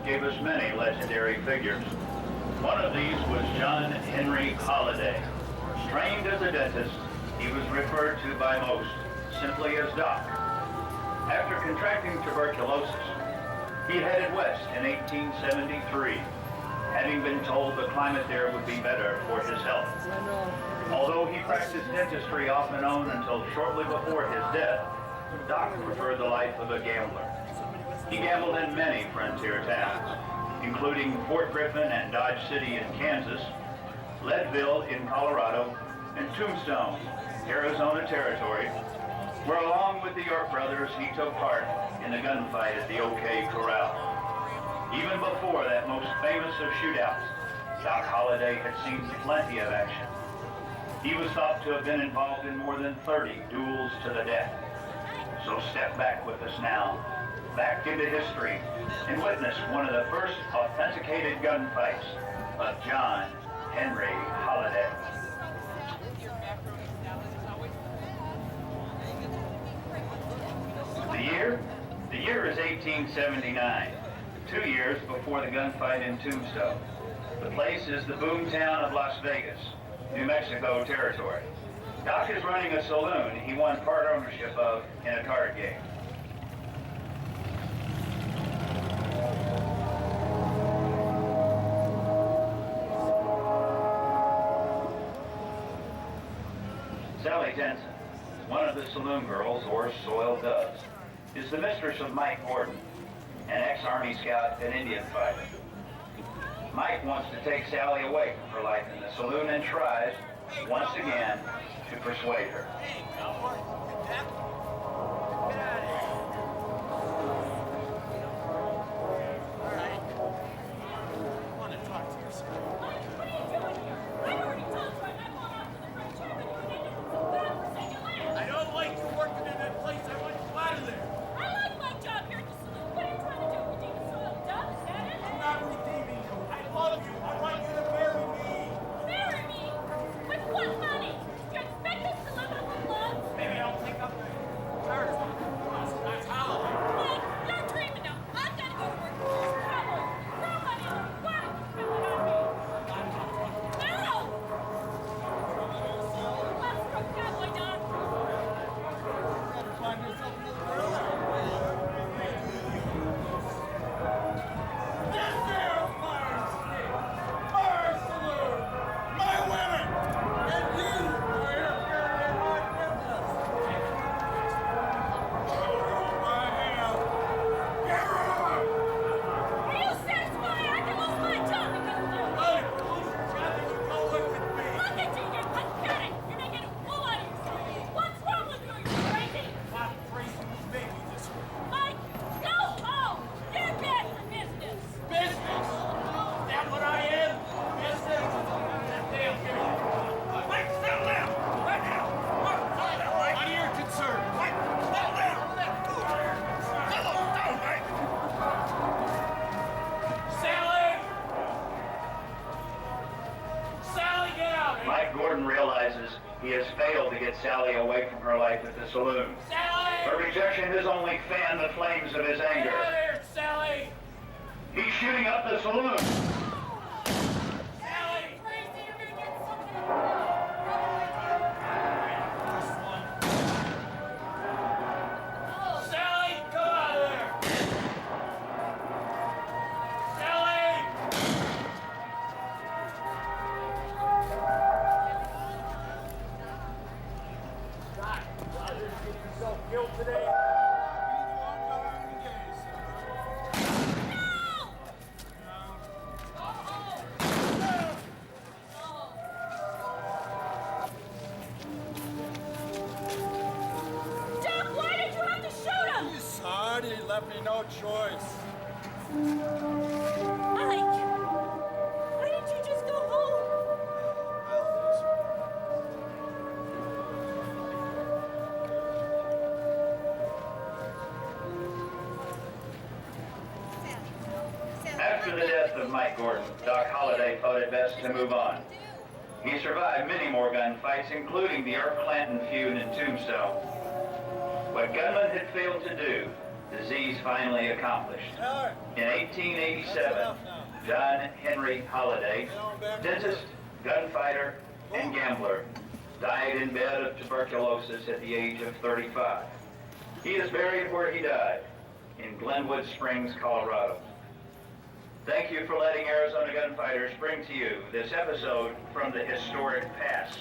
gave us many legendary figures. One of these was John Henry Holliday. Trained as a dentist, he was referred to by most simply as Doc. After contracting tuberculosis, he headed west in 1873, having been told the climate there would be better for his health. Although he practiced dentistry off and on until shortly before his death, Doc preferred the life of a gambler. He gambled in many frontier towns, including Fort Griffin and Dodge City in Kansas, Leadville in Colorado, and Tombstone, Arizona Territory, where along with the York brothers, he took part in the gunfight at the OK Corral. Even before that most famous of shootouts, Doc Holliday had seen plenty of action. He was thought to have been involved in more than 30 duels to the death. So step back with us now, back into history, and witness one of the first authenticated gunfights of John Henry Holliday. The year is 1879, 2 years before the gunfight in Tombstone. The place is the boomtown of Las Vegas, New Mexico territory. Doc is running a saloon he won part ownership of in a card game. Sally Jensen, one of the saloon girls, or soiled doves, is the mistress of Mike Gordon, an ex-Army scout and Indian fighter. Mike wants to take Sally away from her life in the saloon and tries, once again, to persuade her. Hey, cowboy, get out of here. All right. I want to talk to you, sir. Mike, what are you doing here? I already told you I'm not going after the French chairman. You did it so bad for second land. I don't like you working in that place. I want you out of there. I like my job here at the saloon. What are you trying to do? Redeem a soiled dove? Is that it? I'm not redeeming you. I love you. I want you to marry me. Marry me? With what money? Do you expect us to live on the lawn? Maybe I'll take up the church. That's Holliday. Mike, you're dreaming now. I've got to go to work for this cowboy. Throw money on the water to spend it on me. No! Let's go, cowboy dog. Find yourself another girl. This here is my saloon, my women, and you are interfering in my business. I am. Get rid of him. Are you satisfied? I can lose my job because of you. Hey, police got to go with me. Look at you, you're pathetic. You're making a fool out of yourself. What's wrong with you? You're crazy. Not crazy with baby this way. Mike, go home. You're bad for business. Business? Is that what I am? Business? That damn here. Mike, settle down! Right now! Settle down, Mike! None of your concern. Mike, settle down! Settle down, Mike! Sally! Sally, get out! Mike Gordon realizes he has failed to get Sally away from her life at the saloon. Sally! Her rejection has only fanned the flames of his Get out anger. of here, Sally! He's shooting up the saloon. Sally! Crazy, you're gonna get something. This one. Sally, come out of there! Sally! God, you didn't get yourself killed today? Doc, why did you have to shoot him? He's hard, he left me no choice. Mike, why didn't you just go home? After the death of Mike Gordon, Doc Holliday thought it best to move on. He survived many more gunfights, including the Earp Clanton feud in Tombstone. What gunmen had failed to do, disease finally accomplished. Taylor, In 1887, John Henry Holliday, dentist, gunfighter, and gambler, died in bed of tuberculosis at the age of 35. He is buried where he died, in Glenwood Springs, Colorado. Thank you for letting Arizona Gunfighters bring to you this episode from the historic past.